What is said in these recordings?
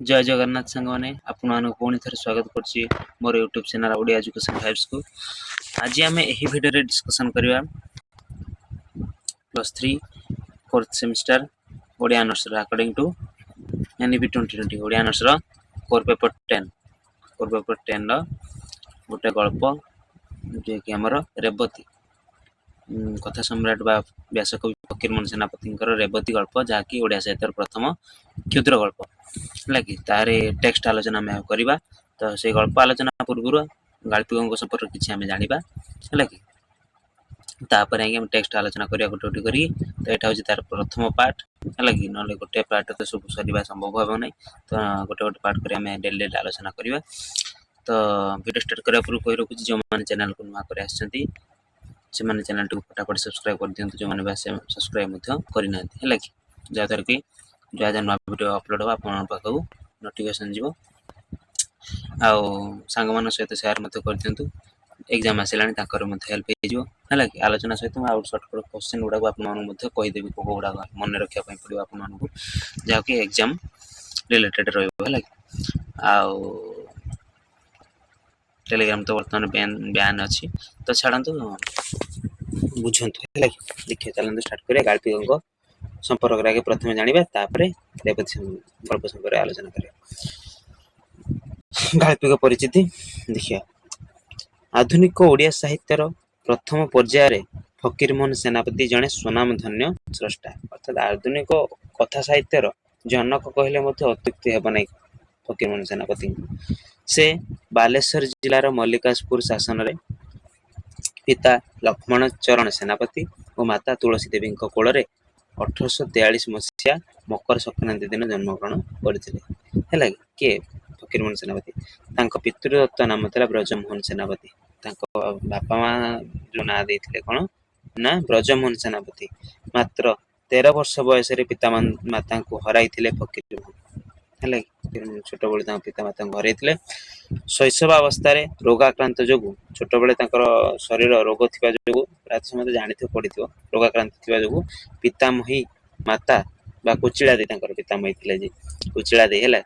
जय जगन्नाथ सांग मैंने आपण पुणी थे स्वागत करुच्ची मोर YouTube channel Odia education fives को। आज आम यही भिडियो डिस्कसन करवा +3 4th semester Odia honours according to NEP 2020 Odia honours core paper 10 गोटे गल्प जे कि आमर रेवती कथा सम्राट बा व्यासकवि फकीरमोहन सेनापति रेवती गल्प जहाँकि ओडिया साहित्य प्रथम क्षुद्र गल्प है कि तार टेक्स्ट आलोचना आम करवा। तो से गल्प आलोचना पूर्व गाल्पिकों संपर्क किसी आम जाना है कि तापर आम टेक्स्ट आलोचना करा गोटे गोटे करी। तो यहाँ हूँ तार प्रथम पार्ट है कि ना गोटे पार्ट तो सब सर संभव हे ना। तो गोटे गोटे पार्ट कर डेली डेली आलोचना करवा। तो वीडियो स्टार्ट करने पूर्व कही रखुच्छी जो मैंने चैनल को नुआ कर से चैनल टी फटाफट सब्सक्राइब कर दिखाँ जो मैंने सब्सक्राइब करना है कि जहाँद्वारा कि जहाँ जहाँ नुआ वीडियो अपलोड हो आप नोटिफिकेशन जीव आउ सांग मान सहित सेयार कर दिंतु। एग्जाम आसला हेल्प है कि आलोचना सहित आउ सर्टकट क्वेश्चन गुड़ाक आपदेवी कौ गुड़ा मन रखा पड़ो आपको जहाँकि एग्जाम रिलेटेड रहा आउ टेलीग्राम तो बर्तमान बैन अच्छी। तो छाड़ू बुझु है देखिए चलते स्टार्ट करें गाल्पिकों संपर्क आगे प्रथम जाना रेवती गल्प संपर्क आलोचना करें। गाल्पिक परिचिति देखिए आधुनिक ओडिया साहित्यर प्रथम पर्यायर फकीरमोहन सेनापति जड़े स्वनामधन्य स्रष्टा अर्थात आधुनिक कथा साहित्यर जनक कहले अत्युक्ति हेब ना फकीरमोहन सेनापति से बालेश्वर जिलार मल्लिकाजपुर शासन में पिता लक्ष्मण चरण सेनापति और माता तुलसी देवी कोल 1843 मसीहा मकर संक्रांति दिन जन्मग्रहण करते किए फकीरमोहन सेनापति पितृदत्त नाम था ब्रजमोहन सेनापति बापा माँ जो ना देते कौन ना ब्रजमोहन सेनापति मात्र 13 वर्ष बयस पिता माता को हर फकीरमोहन है छोट बड़े पिता माता हर शैशव अवस्था रोगाक्रांत जो छोट बड़े शरीर रोग थी जो प्राय समय जानी पड़ी रोगाक्रांत थी जो पितामही माता बा कुचिला दे पितामही थे कुचिला दे है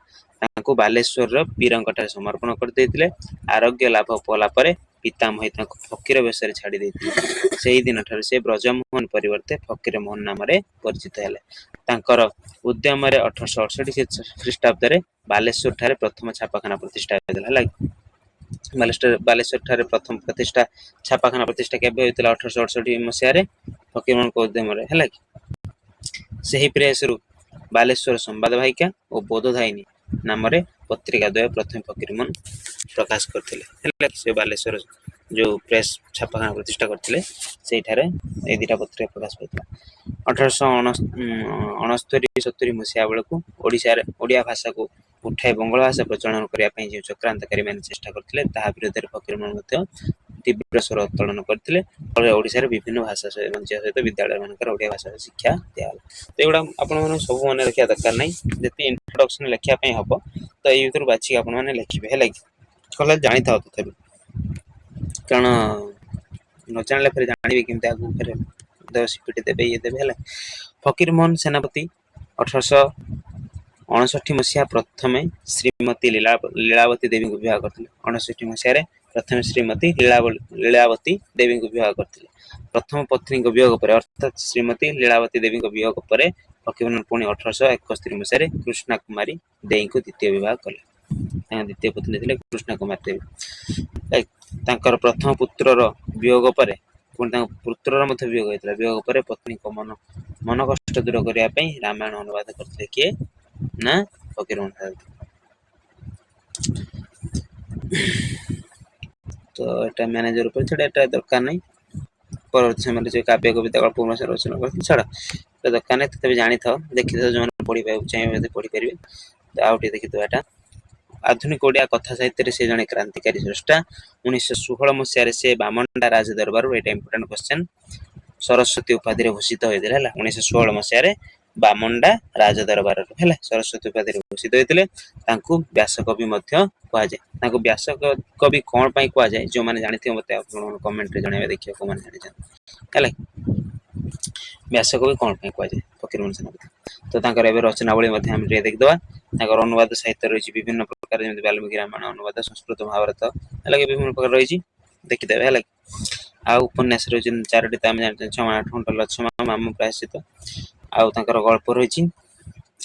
बालेश्वर पीरंठ समर्पण करते आरोग्य लाभ कलापर पितामही फकीर वेश छाड़ी से दिन ठार से ब्रजमोहन परिवर्ते फकीर मोहन नाम परिचित है। उद्यम 1868 ख्रीष्टाब्द बालेश्वर ठारे प्रथम छापाखाना प्रतिष्ठा होता बालेश्वर ठारे प्रथम प्रतिष्ठा छापाखाना प्रतिष्ठा केबे होइतिला 1868 मसीह फकीरमोहन उद्यम है कि प्रेस बालेश्वर संवाद वाहिका और बोधधायिनी नाम पत्रिका द्वय प्रथम फकीरमोहन प्रकाश करते से बालेश्वर जो प्रेस छापाखाना प्रतिष्ठा करते से दुटा पत्रिका प्रकाश करता 1869-70 मसीहा बेलू ओडिया भाषा को उठाई बंगाल भाषा प्रचलन करने जो चक्रांतकारी मैंने चेष्टा करते विरोध में फकीरमोहन तीव्र स्वर उत्तोलन करते ओडिशा विभिन्न भाषा सहित विद्यालय मान ओडिया भाषा शिक्षा दिगला। तो युवा आपने सब मन रखा दरकार ना जी इंट्रोडक्शन लिखापी हम तो ये भर बाछिक आपने लिखे है कल जानी था तथा कारण न जान फिर जानवे केमती आगे फिर सिक्यूरीटी देवे ये देवे है। फकीरमोहन सेनापति 1859 मसीहा प्रथम श्रीमती लीलावती देवी को विवाह करते 1969 मसीह प्रथम श्रीमती लीलावती देवी को विवाह करते प्रथम पत्नी वियोग पर अर्थात श्रीमती लीलावती देवी वियोग पर फकीरमोहन पुणी 1871 मसीह कृष्णा कुमारी देवी को द्वितीय विवाह कले। द्वितीय पत्नी थे कृष्णा कुमारी देवी प्रथम पुत्रर वियोग पर पुत्रर वियोग होता वियोग पर पत्नी को मन कष्ट दूर करने रामायण अनुवाद करते किए ना फकीरमोहन। तो ये मैनेजर पर छड़ा दरकार नहीं परवर्ती समय जो काव्य कविता गल्प रचना करते छड़ा दरकार नहीं तभी जानी था देखी था जो पढ़ी चाहिए पढ़ी पारे। तो आउटे देखी तो यहाँ आधुनिक ओडिया कथा साहित्य से जड़े क्रांतिकारी स्रष्टा 1916 मसीह से बामंडा राज दरबार ये इंपोर्टेंट क्वेश्चन सरस्वती उपाधि भूषित होते 1916 मसीह बामंडा राज दरबार है सरस्वती उपाधि भूषित होते व्यासकवि कहुए व्यासकवि कौन कहुए जो मैंने जानी मत कमेंट जन देखिए कौन जानी व्यासकवि कौन कहुए फकीरमोहन सेनापति। तो रचनावली देखीदे अनुवाद साहित्य रही विभिन्न प्रकार जमी वाल्मीकि रामायण अनुवाद संस्कृत महाभारत है विभिन्न प्रकार रही देखिदेवे है। आ उपन्यास रही 4टी तो आम जानते छमा आठ घंटा लक्ष्मण मामू प्रायश्चित आउ गल्प रही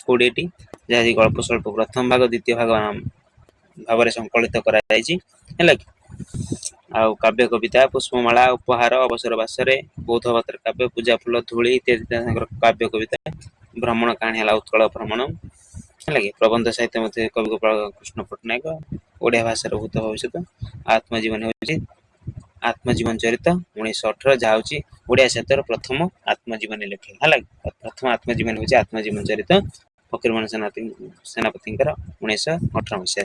20टी जहाँ गल्प स्वल्प प्रथम भाग द्वितीय भाग भाव संकलित है। आउ काव्य कविता पुष्पमाला उपहार अवसर बासरे बौद्ध भातर काव्य पूजा फूल धूली इत्यादि काव्य कविता भ्रमण कहानी है उत्कल भ्रमण है। प्रबंध साहित्य मध्य कवि गोपाल कृष्ण पट्टनायक ओडिया भाषा भूत भविष्य आत्मजीवन हो आत्मजीवन चरित 1918 जहाँ हूँ ओडिया साहित्य प्रथम आत्मजीवन लेखे है। प्रथम आत्मजीवन हूँ आत्मजीवन चरित फकीरमोहन सेनापति 1918 मसीह।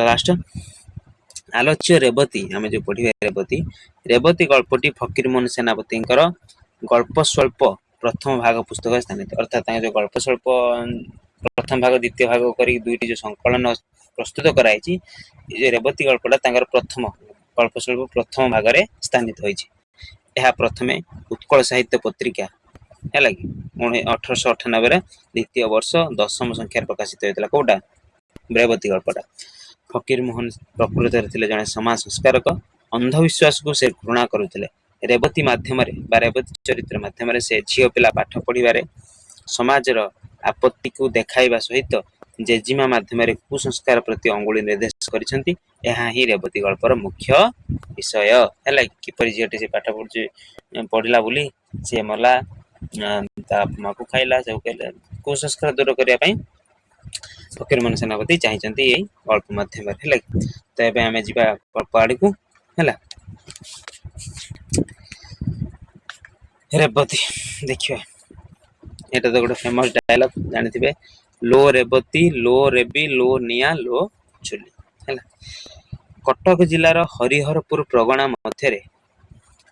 लास्ट आलोच्य रेवती आम जो पढ़िया रेवती गल्पटी फकीरमोहन सेनापति गल्प स्वल्प प्रथम भाग पुस्तक स्थानित अर्थात जो गल्प स्वल्प प्रथम भाग द्वितीय भाग कर 2टी जो संकलन प्रस्तुत कराई रेवती गल्पटा प्रथम गल्प स्वल्प प्रथम भाग में स्थानित होती प्रथमे उत्कल साहित्य पत्रिका है कि 1898 द्वितीय वर्ष 10म संख्यार प्रकाशित होता कौटा रेवती गल्पटा। फकीरमोहन प्रकृत जड़े समाज संस्कारक अंधविश्वास को से घृणा करुले रेवती मध्यम रेवती चरित्र मध्यम से झील पिला पाठ पढ़ार समाजर आपत्ति को देखाइबा सहित जेजिमा मध्यम कुसंस्कार प्रति अंगुली निर्देश करिसेंती ही रेवती गल्पर मुख्य विषय है। किपरि झीलटी से पाठ पढ़ला बोली सी मला माँ को खाइला सब कुसंस्कार दूर करने फकीरमोहन सेनापति चाहिए यही गल्प मध्यम है। तो ये आम जा गल्प आड़ को है रेवती देखिए ये तो गोटे फेमस डायलॉग जानी लो रेवती लो रेबी लो निया लो चुली है। कटक जिलार हरिहरपुर प्रगणा मध्य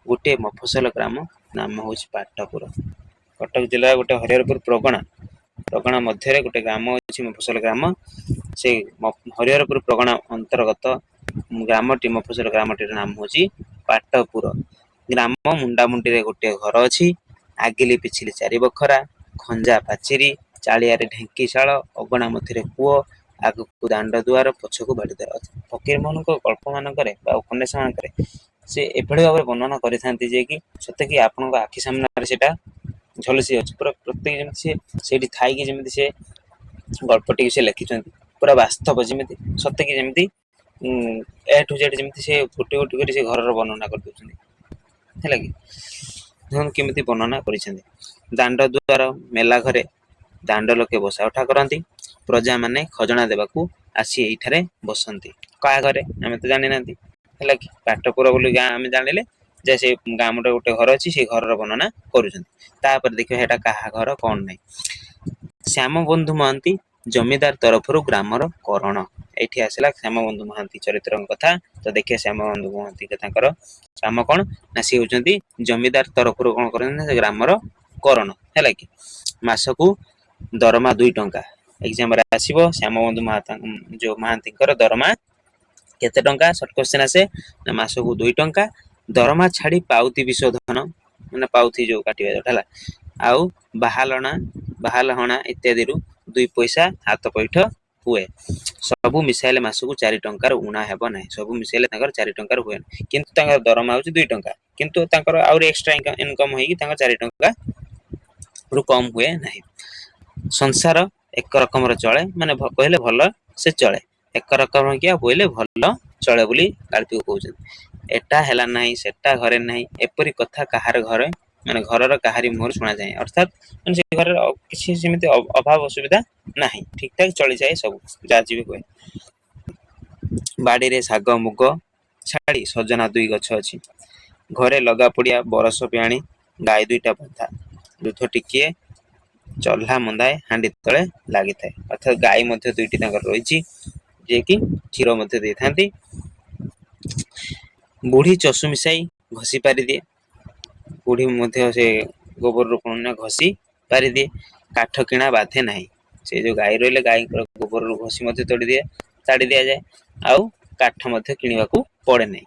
गोटे मफसल ग्राम नाम हूँ पाटपुर। कटक जिलार गोटे हरिहरपुर प्रगणा मध्य गोटे ग्राम अच्छी मफसल ग्राम से हरिहरपुर प्रगणा अंतर्गत ग्रामटी मफसल ग्रामटीर नाम हूँ पाटपुर। ग्राम मुंडामुंडी गोटे घर अच्छी आगिली पिछिली 4 बखरा खंजा पाचेरी चालिया ढेंकीशाल अगणा मध्य कूଅ आगक दांड दुआर पछक बाड़ीद्वार। फकीरमोहन गल्प मानक उपन्यास मानक से एभली भाव वर्णना करते कि सत्य कि आपण आखि सामने से झलसी अच्छे पूरा प्रत्येक जमी से थी जमी से गल्पटी से लिखिं पूरा वास्तव जमी सत्य कि जमी ए टू जेड जमी से गोटे गोटे कर घर वर्णना कर है कि केमी वर्णना कर दांड दुआर मेला घरे दांड लोके बसा उठा करती प्रजा माने खजना देवाकू आसी एठारे बसंती क्या घरे आम तो जानी ना है कि पाटपुर बोली गाँ आम जानिले जे से गाँ गोटे घर अच्छी से घर वर्णना कर देखिए क्या घर कौन ना श्याम बंधु महांती जमीदार तरफ ग्रामर करण ये आसला श्याम बंधु महांती चरित्र कथा। तो देखिए श्याम बंधु महांती काम कौन ना सी होती जमीदार तरफ कौन कर ग्रामर करण है कि मासकू दरमा 2 टंका एग्जाम आसो श्याम बंधु जो महांती दरमा केते टंका सर्ट क्वेश्चन आसे ना मासकू 2 टंका दरमा छाड़ी पाउती विशोधन मैंने पाउथी जो काटिबा जोटा आउ बाहाल हणा इत्यादि 2 पैसा हाथ पैठ हुए सबू मिसाइले मासकू 4 टंकार उणा हेब ना सबू मिसाइले 4 टंकार हुए किंतु दरमा हूँ 2 टंका किंतु आउरी एक्स्ट्रा इनकम होगी 4 टंका रु कम हुए ना। संसार एक रकम चले माने कहले भल से चले एक रकम क्या बोले भल चले बोली गाल्पी को कहते एटा हैला नहीं सेटा घरे नहीं एपरी कथा कहार घरे माने घर कहारी मुहर शुणा जाए अर्थात से घर किसी सेमती अभाव असुविधा ना ठीक ठाक चली जाए सब जा जी कहे बाड़ी रे शाग मुग छाड़ी सजना 2 गछ अच्छी घरे लगा पड़िया बरस पियाणी गाय 2टा बंधा दूध टिकिए चल्हा मंदाए हांडी तले लगी था अर्थात गाय 2टी रही जे कि क्षीर दे था। बुढ़ी चषु मिसाई घसी पारि दिए बुढ़ी से गोबर रूप घसी पारि दिए काठ किणा बाधे ना से जो गाय रही गाय गोबर घसी तोड़ी दिए ताड़ी दि जाए आउ काठ किणवा ପଡେ ନାହିଁ।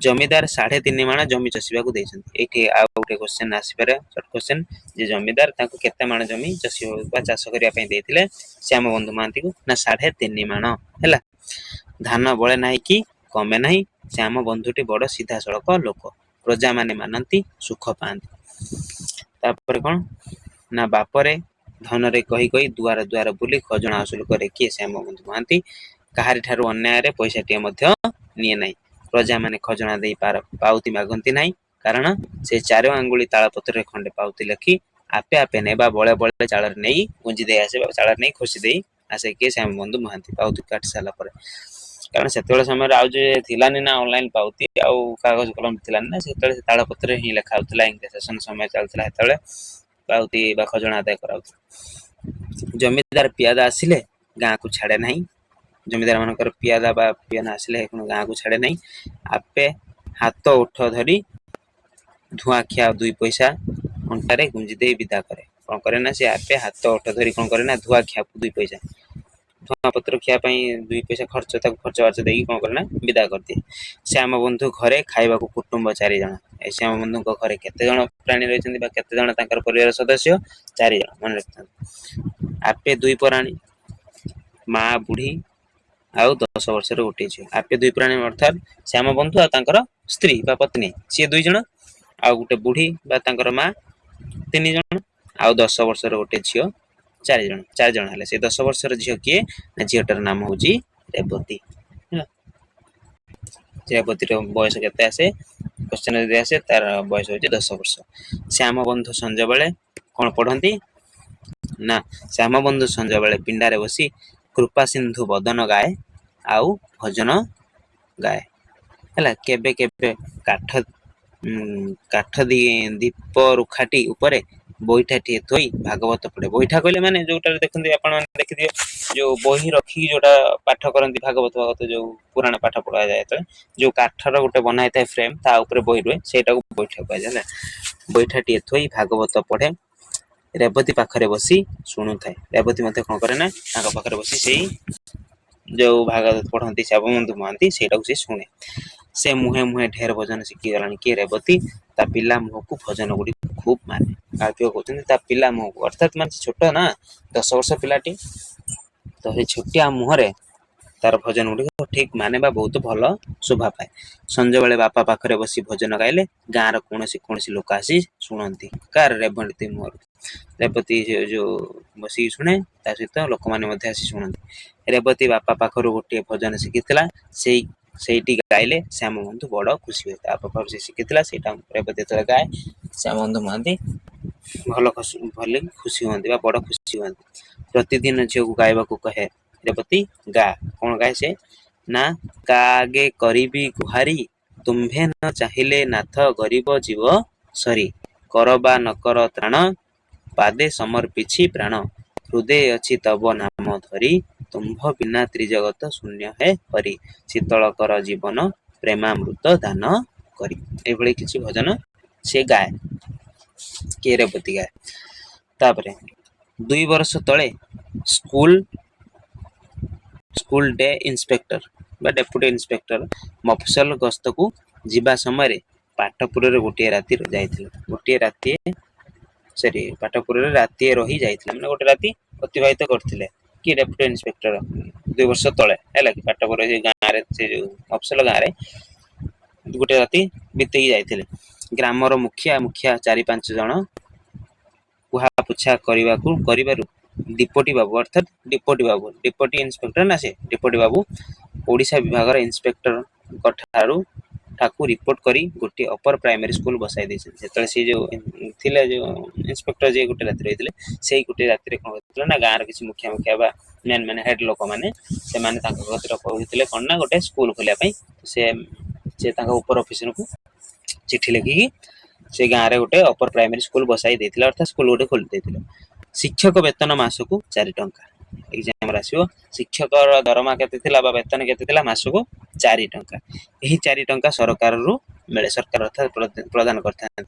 ଜମିଦାର 3.5 ମାଣ ଜମି ଚଷିବାକୁ ଦେଇଛନ୍ତି। ଏଇଠି ଆଉ ଗୋଟେ କ୍ୱେଶ୍ଚନ ଆସିପାରେ, ସର୍ଟ କ୍ୱେଶ୍ଚନ, ଯେ ଜମିଦାର ତାଙ୍କୁ କେତେ ମାଣ ଜମି ଚଷିବା ବା ଚାଷ କରିବା ପାଇଁ ଦେଇଥିଲେ ଶ୍ୟାମବନ୍ଧୁ ମହାନ୍ତିକୁ? ନା 3.5 ମାଣ। ହେଲା, ଧାନ ବଳେ ନାହିଁ କି କମେ ନାହିଁ, ଶ୍ୟାମ ବନ୍ଧୁଟି ବଡ ସିଧାସଳଖ ଲୋକ, ପ୍ରଜା ମାନେ ମାନନ୍ତି ସୁଖ ପାଆନ୍ତି। ତାପରେ କଣ ନା ବାପରେ ଧନରେ କହି କହି ଦୁଆର ଦୁଆର ବୁଲି ଖଜଣା ଅସୁଲ କରେ କିଏ? ଶ୍ୟାମବନ୍ଧୁ ମହାନ୍ତି। କାହାରି ଠାରୁ ଅନ୍ୟାୟରେ ପଇସାଟିଏ ମଧ୍ୟ ନିଏ ନାହିଁ। ପ୍ରଜା ମାନେ ଖଜଣା ଦେଇ ପାଉତି ମାଗନ୍ତି ନାହିଁ, କାରଣ ସେ 4 ଆଙ୍ଗୁଳି ତାଳପତ୍ରରେ ଖଣ୍ଡେ ପାଉତି ଲେଖି ଆପେ ଆପେ ନେବା ବଳେ ବଳେ ଚାଳରେ ନେଇ ଗୁଞ୍ଜି ଦେଇ ଆସେ, ଚାଳରେ ନେଇ ଖୁସି ଦେଇ ଆସେ କିଏ? ଶ୍ୟାମବନ୍ଧୁ ମହାନ୍ତି। ପାଉତି କାଟି ସାରିଲା ପରେ, କାରଣ ସେତେବେଳେ ସମୟରେ ଆଉ ଯେ ଥିଲାନି ନା ଅନଲାଇନ ପାଉତି ଆଉ କାଗଜ କଲମ ଥିଲାନି ନା, ସେତେବେଳେ ସେ ତାଳପତ୍ରରେ ହିଁ ଲେଖା ହଉଥିଲା। ଇଂରେଜ ଶାସନ ସମୟ ଚାଲିଥିଲା ସେତେବେଳେ, ପାଉତି ବା ଖଜଣା ଆଦାୟ କରାଉଥିଲା। ଜମିଦାର ପିଆଦା ଆସିଲେ ଗାଁକୁ ଛାଡେ ନାହିଁ। ଜମିଦାର ମାନଙ୍କର ପିଆଦା ବା ପିଅନ ଆସିଲେ ଗାଁକୁ ଛାଡେ ନାହିଁ। ଆପେ ହାତ ଓଠ ଧରି ଧୂଆଁଖିଆ 2 ପଇସା ଅଣ୍ଟାରେ ଗୁଞ୍ଜି ଦେଇ ବିଦା କରେ। କଣ କରେ ନା ସେ ଆପେ ହାତ ଓଠ ଧରି କଣ କରେ ନା ଧୂଆଁଖିଆ 2 ପଇସା, ଧୂଆଁ ପତ୍ର ଖିଆ ପାଇଁ 2 ପଇସା ଖର୍ଚ୍ଚ, ତାକୁ ଖର୍ଚ୍ଚ ବାର୍ଚ୍ଚ ଦେଇକି କଣ କରେ ନା ବିଦା କରିଦିଏ। ଶ୍ୟାମବନ୍ଧୁ ଘରେ ଖାଇବାକୁ କୁଟୁମ୍ବ 4 ଜଣ। ଏ ଶ୍ୟାମବନ୍ଧୁଙ୍କ ଘରେ କେତେ ଜଣ ପ୍ରାଣୀ ରହିଛନ୍ତି ବା କେତେ ଜଣ ତାଙ୍କର ପରିବାର ସଦସ୍ୟ? 4 ଜଣ, ମନେ ରଖିଥାନ୍ତୁ। ଆପେ 2 ପରାଣୀ, ମା ବୁଢୀ ଆଉ 10 ବର୍ଷର ଗୋଟିଏ ଝିଅ। ଆପେ 2 ପ୍ରାଣୀ ଅର୍ଥାତ୍ ଶ୍ୟାମବନ୍ଧୁ ଆଉ ତାଙ୍କର ସ୍ତ୍ରୀ ବା ପତ୍ନୀ ସିଏ 2 ଜଣ, ଆଉ ଗୋଟେ ବୁଢୀ ବା ତାଙ୍କର ମା 3 ଜଣ, ଆଉ 10 ବର୍ଷର ଗୋଟେ ଝିଅ 4 ଜଣ। 4 ଜଣ ହେଲେ, ସେ 10 ବର୍ଷର ଝିଅ କିଏ? ନା ଝିଅଟାର ନାମ ହଉଛି ରେବତୀ। ହେଲା, ରେବତୀର ବୟସ କେତେ ଆସେ କ୍ୱେଶ୍ଚନ ଯଦି ଆସେ, ତାର ବୟସ ହଉଛି 10 ବର୍ଷ। ଶ୍ୟାମବନ୍ଧୁ ସଞ୍ଜ ବେଳେ କଣ ପଢନ୍ତି? ନା ଶ୍ୟାମବନ୍ଧୁ ସଞ୍ଜ ବେଳେ ପିଣ୍ଡାରେ ବସି କୃପା ସିନ୍ଧୁ ବଦନ ଗାଏ ଆଉ ଭଜନ ଗାଏ। ହେଲା, କେବେ କେବେ କାଠ ଦୀପ ରୁଖାଟି ଉପରେ ବଇଠାଟିଏ ଥୋଇ ଭାଗବତ ପଢେ। ବଇଠା କହିଲେ ମାନେ ଯୋଉଟା ଦେଖନ୍ତି ଆପଣ ମାନେ ଦେଖିଥିବେ, ଯୋଉ ବହି ରଖିକି ଯୋଉଟା ପାଠ କରନ୍ତି, ଭାଗବତ ଯୋଉ ପୁରାଣ ପାଠ ପଢାଯାଏ, ଯେତେବେଳେ ଯୋଉ କାଠର ଗୋଟେ ବନା ହେଇଥାଏ ଫ୍ରେମ, ତା ଉପରେ ବହି ରୁହେ, ସେଇଟାକୁ ବୈଠା କୁହାଯାଏ। ହେଲା, ବୈଠାଟିଏ ଥୋଇ ଭାଗବତ ପଢେ, ରେବତୀ ପାଖରେ ବସି ଶୁଣୁଥାଏ। ରେବତୀ ମଧ୍ୟ କଣ କରେ ନା ତାଙ୍କ ପାଖରେ ବସି ସେଇ ଯୋଉ ଭାଗବତ ପଢନ୍ତି ଶ୍ୟାମବନ୍ଧୁ ମହାନ୍ତି, ସେଇଟାକୁ ସେ ଶୁଣେ। ସେ ମୁହେଁ ମୁହେଁ ଢେର ଭଜନ ଶିଖିଗଲାଣି କିଏ? ରେବତୀ। ତା ପିଲା ମୁହଁକୁ ଭଜନ ଗୁଡିକୁ ଖୁବ ମାନେ। କାର୍ତିକ କହୁଛନ୍ତି ତା ପିଲା ମୁହଁକୁ, ଅର୍ଥାତ୍ ମାନେ ଛୋଟ ନା 10 ବର୍ଷ ପିଲାଟି, ତ ସେ ଛୋଟିଆ ମୁହଁରେ ତାର ଭଜନ ଗୁଡିକ ଠିକ ମାନେ ବା ବହୁତ ଭଲ ଶୋଭା ପାଏ। ସଞ୍ଜବେଳେ ବାପା ପାଖରେ ବସି ଭଜନ ଗାଇଲେ ଗାଁର କୌଣସି ଲୋକ ଆସି ଶୁଣନ୍ତି। କାର? ରେବତୀ ମୁହଁରୁ। ରେବତୀ ଯୋଉ ବସିକି ଶୁଣେ, ତା ସହିତ ଲୋକମାନେ ମଧ୍ୟ ଆସି ଶୁଣନ୍ତି। ରେବତୀ ବାପା ପାଖରୁ ଗୋଟିଏ ଭଜନ ଶିଖିଥିଲା, ସେଇଟି ଗାଇଲେ ଶ୍ୟାମବନ୍ଧୁ ବଡ ଖୁସି ହୁଏ। ତା ପାଖରୁ ସେ ଶିଖିଥିଲା, ସେଇଟା ରେବତୀ ଯେତେବେଳେ ଗାଏ, ଶ୍ୟାମବନ୍ଧୁ ମହାନ୍ତି ଭଲ ଖୁସି ହୁଅନ୍ତି ବା ବଡ ଖୁସି ହୁଅନ୍ତି। ପ୍ରତିଦିନ ଝିଅକୁ ଗାଇବାକୁ କହେ ରେବତୀ, ଗା। କଣ ଗାଏ ସେ? ନା କା ଆଗେ କରିବି ଗୁହାରି, ତୁମ୍ଭେ ନ ଚାହିଁଲେ ନାଥ ଗରିବ ଜୀବ ସରି, କର ବା ନ କର ତ୍ରାଣ, ପାଦେ ସମର୍ପିଛି ପ୍ରାଣ, ହୃଦେ ଅଛି ତବ ନାମ ଧରି, ତୁମ୍ଭ ବିନା ତ୍ରିଜଗତ ଶୂନ୍ୟ ହେ ହରି, ଶୀତଳ କର ଜୀବନ ପ୍ରେମାମୃତ ଦାନ କରି। ଏଇଭଳି କିଛି ଭଜନ ସେ ଗାଏ, କିଏ? ରେବତୀ ଗାଏ। ତାପରେ 2 ବର୍ଷ ତଳେ ସ୍କୁଲ ଡେ ଇନ୍ସପେକ୍ଟର ବା ଡେପୁଟି ଇନ୍ସପେକ୍ଟର ମଫସଲ ଗସ୍ତକୁ ଯିବା ସମୟରେ ପାଟପୁରରେ ପାଟପୁରରେ ରାତିଏ ରହି ଯାଇଥିଲେ, ମାନେ ଗୋଟେ ରାତି ଅତିବାହିତ କରିଥିଲେ। କି ଡେପୁଟି ଇନ୍ସପେକ୍ଟର 2 ବର୍ଷ ତଳେ, ହେଲା କି ପାଟପୁର ଗାଁରେ, ସେ ଯୋଉ ମଫସଲ ଗାଁରେ ଗୋଟେ ରାତି ବିତେଇକି ଯାଇଥିଲେ। ଗ୍ରାମର ମୁଖିଆ 4-5 ଜଣ କୁହା ପୁଛା କରିବାରୁ ଡିପୋଟି ବାବୁ, ଅର୍ଥାତ୍ ଡିପୋଟି ଇନ୍ସପେକ୍ଟର ନା, ସେ ଡିପୋଟି ବାବୁ ଓଡ଼ିଶା ବିଭାଗର ଇନ୍ସପେକ୍ଟରଙ୍କ ଠାକୁ ରିପୋର୍ଟ କରି ଗୋଟିଏ ଅପର ପ୍ରାଇମେରୀ ସ୍କୁଲ ବସାଇ ଦେଇଛନ୍ତି। ଯେତେବେଳେ ସେ ଯୋଉ ଥିଲେ, ଯୋଉ ଇନ୍ସପେକ୍ଟର ଯିଏ ଗୋଟେ ରାତି ରହିଥିଲେ, ସେଇ ଗୋଟେ ରାତିରେ କଣ ହେଇଥିଲା ନା, ଗାଁର କିଛି ମୁଖିଆ ବା ମାନେ ହେଡ୍ ଲୋକମାନେ, ସେମାନେ ତାଙ୍କ କତିରେ କହିଥିଲେ କଣ ନା, ଗୋଟେ ସ୍କୁଲ ଖୋଲିବା ପାଇଁ। ସେ ତାଙ୍କ ଉପର ଅଫିସରକୁ ଚିଠି ଲେଖିକି ସେ ଗାଁରେ ଗୋଟେ ଅପର ପ୍ରାଇମେରୀ ସ୍କୁଲ ବସାଇ ଦେଇଥିଲେ, ଅର୍ଥାତ୍ ସ୍କୁଲ ଗୋଟେ ଖୋଲି ଦେଇଥିଲେ। ଶିକ୍ଷକ ବେତନ ମାସକୁ 4 ଟଙ୍କା। ଏକ୍ସାମରେ ଆସିବ, ଶିକ୍ଷକର ଦରମା କେତେ ଥିଲା ବା ବେତନ କେତେ ଥିଲା? ମାସକୁ 4 ଟଙ୍କା। ଏହି 4 ଟଙ୍କା ସରକାରରୁ ମିଳେ, ସରକାର ଅର୍ଥାତ୍ ପ୍ରଦାନ କରିଥାନ୍ତି।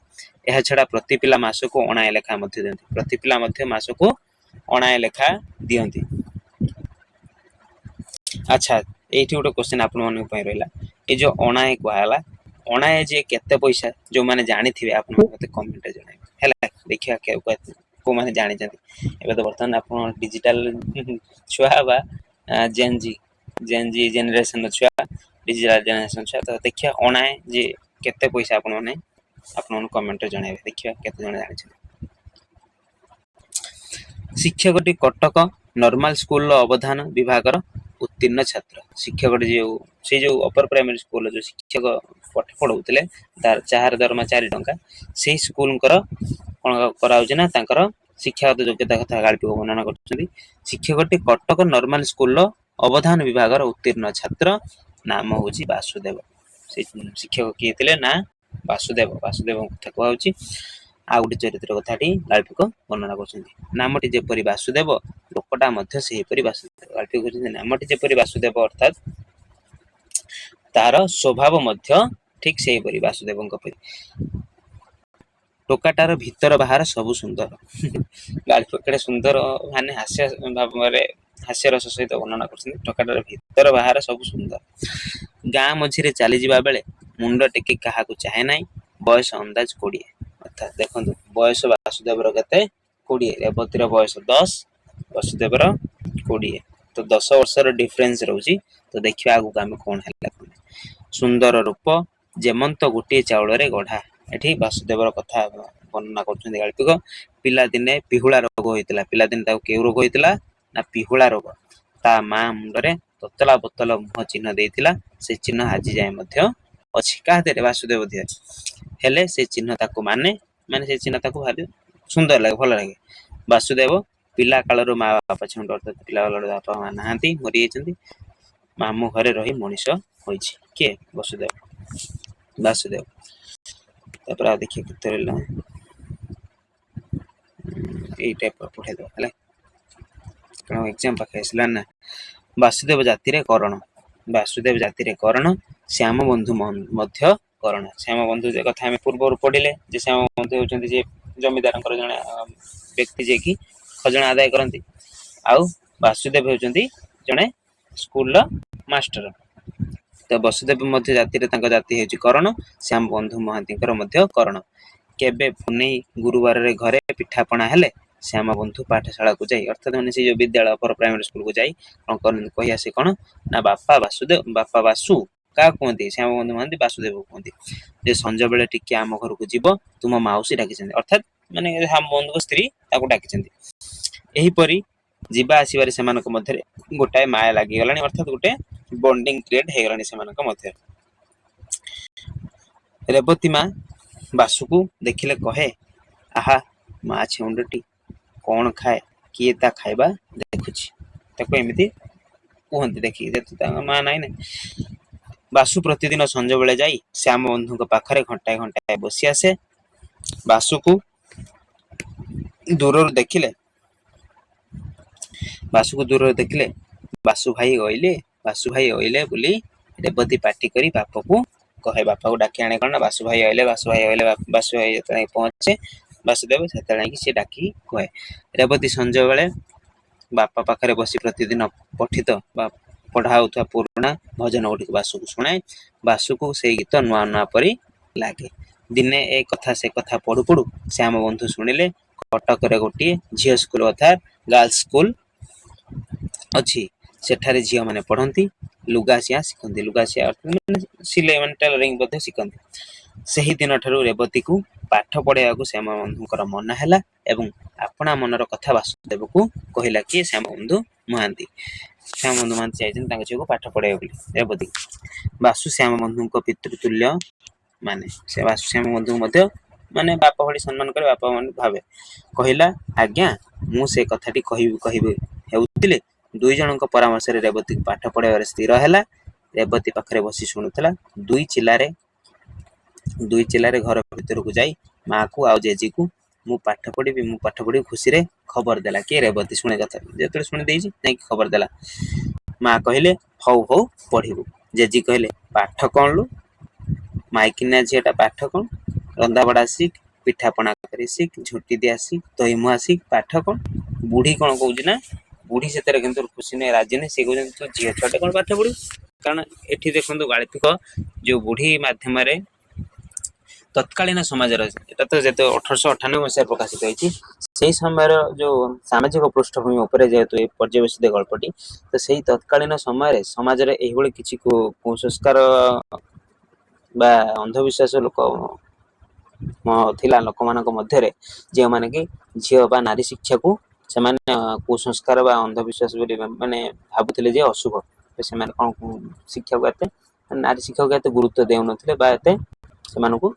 ଏହା ଛଡା ପ୍ରତି ପିଲା ମାସକୁ ଅଣାଏ ଲେଖା ମଧ୍ୟ ଦିଅନ୍ତି। ପ୍ରତି ପିଲା ମଧ୍ୟ ମାସକୁ ଅଣାଏ ଲେଖା ଦିଅନ୍ତି। ଆଚ୍ଛା, ଏଇଠି ଗୋଟେ କ୍ୱେଶ୍ଚନ ଆପଣ ମାନଙ୍କ ପାଇଁ ରହିଲା, ये जो अणाए कहला अणाए जे केते पैसा जो माने जानिथिबे आपन मते कमेंट जणाइबे हैला देखिया के को माने जानि जंती एबे तो बर्तमान आपन डिजिटल छुआ बा जेनजी जनरेशन छुआ डिजिटल जनरेशन छुआ तो देखिया अणाए जे केते पैसा आपन कमेंट जणाइबे देखिया केते जण जानि छ शिक्षकटी कटक नॉर्मल स्कूल अवधान विभाग उत्तीर्ण छात्र शिक्षकटी जो अपर प्राइमरी स्कूल जो शिक्षक पाठ पढ़ाउतले तार चार दरमा 4 टंका से स्कूल कौन कराउछि ना तांकर शिक्षागत योग्यता कथा गाल्पी वर्णना करछथि शिक्षकटी कटक नॉर्मल स्कूल अवधान विभाग उत्तीर्ण छात्र नाम होछि वासुदेव से शिक्षक किए थिले ना वासुदेव कथा कहउछि आ गोटे चरित्र कथाटी गाल्पिक वर्णना करछथि नामटी जेपरि वासुदेव लोकटा मध्य सेहीपरि वासुदेव गाल्पिक कहछथि नामटी जेपरि वासुदेव अर्थात तार स्वभाव मध्य ठीक सेहीपरि वासुदेवଙ୍କ परि टोकाटार भीतर बाहर सब सुंदर गाल्पिक सुंदर माने हास्य रस सहित वर्णना करछथि टोकाटार भीतर बाहर सब सुंदर गाँ मझिरे चली जिबा बेले मुंड टेकी काहाकू चाहे नाही बयस अंदाज 20 अर्थात देखंतु बयस वासुदेवर केते 20 रेवतीर बयस 10 वासुदेवर 20 तो 10 वर्षर डिफरेंस रहउची तो देखिबा आगु आमे कोन हैला सुंदर रूप जेमंत गोटे चाउल रे गढ़ा एठी वासुदेवर कथा वर्णना करछन गाल्पिक पिला दिने पिहुला रोग होइतला पिला दिन ताऊ केउ रोग होइतला ना पिहुला रोग ता मा मुंडरे ततला बोतल मुह चिन्ह देइतिला से चिन्ह आजि जाय मध्य अछि काहते वासुदेव दिया हेले से चिन्ह ताको माने से चिन्ह ताको भारी सुंदर लागे भल लागे वासुदेव पिला कालर मा बापा छुंड अर्थात पिला कालर बापा मा नाहांती मरि जेचंती मामू घरे रही मनीष होइछि के वासुदेव तापर देखिए कितरेला ए टाइप पठे दो हले कण एग्जाम पाखे आसला ना वासुदेव जाति रे करण श्याम बंधु मध्य करण श्याम बंधु जे कथा हम पूर्व पढ़िले जे श्याम बंधु होचंती जे जमीदारंकर जने व्यक्ति जे कि खजना आदाय करंती आउ वासुदेव होचंती जने स्कूल मास्टर तो वसुदेव मध्य जाति रे तांका जाति हेची करण श्याम बंधु महांतीकर मध्य करण केबे पुनै गुरुवार रे घरे पिठापणा हेले श्याम बंधु पाठशाला को जाई अर्थात माने से जो विद्यालय अपर प्राइमरी स्कूल को जाई कोन कहिया से कोन ना बापा वासु का कोंती श्याम बंधु महांती वासुदेव कोंती जे संज बेले टिके आम घर को जीव तुम माउसी डाकिछन अर्थात माने हम बंधु को स्त्री ताको डाकिछन एही परी जीवा आसीबारे सेमानक मध्य गोटाए माया लागि गलानी अर्थात गोटे बॉन्डिंग क्रिएट हे गलानी सेमानक मध्य रेवती माँ वासु को देखिले कहे आहा माँ छेउंडटी कौन खाए किए ता खाइबा देखुछि ताको एमिति कहंती देखि जे माँ नाइ ने वासु प्रतिदिन संज बेले जाई श्याम बंधु पाखरे घंटाए घंटाए बसी आसे वासु को दूर देखिले वासु भाई ओइले बोली रेवती पार्टी करी बापा को कहे बापा को डाकी आने कौन वासु भाई आइले वासु भाई पहुंचे वासुदेव से से डाकी कहे रेवती संज बेले बापा पाखरे बसी प्रतिदिन पठित पढ़ा होता पुराणा भजन गुड़ी वासु को शुणाए वासु को से गीत नुआ नुआ परी लागे दिने ए कथा से कथा पढ़ु पढ़ु श्याम बंधु शुणिले कटक रे गोटे झियो स्कूल अर्थात गर्ल्स स्कूल अच्छी सेठारे झियो माने पढ़ंती लुगा सिया शिखंती सिलाई माने टेलरिंग बधे शिखंती सही दिन ठारू रेवती को पाठ पढ़ाइबा को श्याम बंधुकर मन हैला एवं अपना मनर कथा वासुदेव को कहिला कि श्याम बंधु महांती जाइछन तांग झियो को पाठ पढ़ाइबा बोली रेवती वासु श्याम बंधुक पितृतुल्य माने से वासु श्याम बंधु मध्य माने बापा भली सम्मान करे बापा माने भावे कहिला आज्ञा मु से कथाटी कहिबे हेउतिले दुई जनक परामर्श रे रेवती पाठ पढ़ाइबार स्थिर हैला रेवती पाखरे बसी सुनुथला दुई चिल्लारे घर भीतर को जाई माँ को आ जेजी को मु पाठ पढ़ी खुशी रे खबर देला के रेवती सुने कथा जेतले सुने देइछि नै खबर देला माँ कहिले हौ पढ़िबु जेजी कहिले पाठ कोन लु माइकिना झेटा पाठ कोन रंदा बड़ा सिख पिठा पणा करी सिख झुटी दिया सिख दही मुआ सिख पाठ कोन बुढ़ी कोन कहउछि ना बुढ़ी सेतरे किंतु खुशी नै राजी नै से कहउछन तू झियो छटे कोन पाठ पढ़ी କାରଣ ଏଠି ଦେଖନ୍ତୁ ଗାଳ୍ପିକ ଯୋଉ ବୁଢୀ ମାଧ୍ୟମରେ ତତ୍କାଳୀନ ସମାଜର, ଏଟା ତ ଯେହେତୁ 1898 ମସିହାରେ ପ୍ରକାଶିତ ହେଇଛି, ସେଇ ସମୟର ଯୋଉ ସାମାଜିକ ପୃଷ୍ଠଭୂମି ଉପରେ ଯେହେତୁ ଏ ପର୍ଯ୍ୟବେସିତ ଗଳ୍ପଟି, ତ ସେଇ ତତ୍କାଳୀନ ସମୟରେ ସମାଜରେ ଏଇଭଳି କିଛି କୁସଂସ୍କାର ବା ଅନ୍ଧବିଶ୍ୱାସ ଥିଲା ଲୋକମାନଙ୍କ ମଧ୍ୟରେ, ଯେଉଁମାନେ କି ଝିଅ ବା ନାରୀ ଶିକ୍ଷାକୁ ସେମାନେ କୁସଂସ୍କାର ବା ଅନ୍ଧବିଶ୍ୱାସ ବୋଲି ମାନେ ଭାବୁଥିଲେ ଯେ ଅଶୁଭ। ସେମାନେ କଣ ଶିକ୍ଷାକୁ ଏତେ ନାରୀ ଶିକ୍ଷାକୁ ଏତେ ଗୁରୁତ୍ୱ ଦେଉନଥିଲେ ବା ଏତେ ସେମାନଙ୍କୁ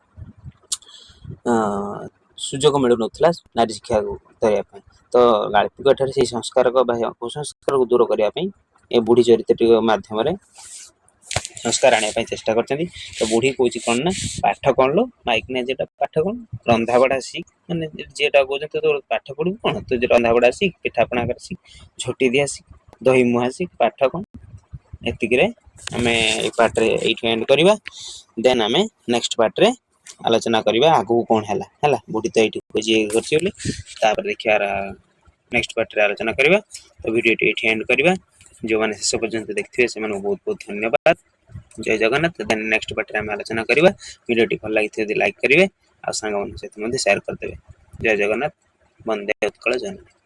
ସୁଯୋଗ ମିଳୁନଥିଲା ନାରୀ ଶିକ୍ଷାକୁ ଧରିବା ପାଇଁ। ତ ଗାଳ୍ପିକ ଏଠାରେ ସେଇ ସଂସ୍କାରକ ବା କୁସଂସ୍କାରକୁ ଦୂର କରିବା ପାଇଁ ଏ ବୁଢୀ ଚରିତ୍ରଟି ମାଧ୍ୟମରେ ସଂସ୍କାର ଆଣିବା ପାଇଁ ଚେଷ୍ଟା କରିଛନ୍ତି। ତ ବୁଢୀ କହୁଛି କଣ ନା, ପାଠ କଣ ଲୋ ମାଇକିନା ଯେଟା ପାଠ କଣ, ରନ୍ଧାବଢା ଶିଖ, ମାନେ ଯିଏଟା କହୁଛନ୍ତି ତୁ ପାଠ ପଢିବୁ କଣ, ତୁ ରନ୍ଧାବଢା ଶିଖ, ପିଠାପଣା କରି ଶିଖ, ଝୋଟି ଦିଆ ଶିଖ, ଦହି ମୁହାଁ ଶିଖ, ପାଠ କଣ। ଏତିକିରେ ଆମେ ଏଇ ପାର୍ଟରେ ଏଇଠୁ ଏଣ୍ଡ କରିବା। ଦେନ୍ ଆମେ ନେକ୍ସଟ ପାର୍ଟରେ ଆଲୋଚନା କରିବା ଆଗକୁ କଣ ହେଲା। ବୁଢୀ ତ ଏଇଠି ବୁଝି କରିଛି ବୋଲି, ତାପରେ ଦେଖିବା ନେକ୍ସଟ ପାର୍ଟରେ ଆଲୋଚନା କରିବା। ତ ଭିଡ଼ିଓଟି ଏଇଠି ଏଣ୍ଡ କରିବା। ଯେଉଁମାନେ ଶେଷ ପର୍ଯ୍ୟନ୍ତ ଦେଖିଥିବେ ସେମାନଙ୍କୁ ବହୁତ ବହୁତ ଧନ୍ୟବାଦ। ଜୟ ଜଗନ୍ନାଥ। ଦେନ୍ ନେକ୍ସଟ ପାର୍ଟରେ ଆମେ ଆଲୋଚନା କରିବା। ଭିଡ଼ିଓଟି ଭଲ ଲାଗିଥିଲେ ଯଦି ଲାଇକ୍ କରିବେ, ଆଉ ସାଙ୍ଗମାନଙ୍କ ସହିତ ମଧ୍ୟ ସେୟାର କରିଦେବେ। ଜୟ ଜଗନ୍ନାଥ। ବନ୍ଦେ ଉତ୍କଳ ଜନନୀ।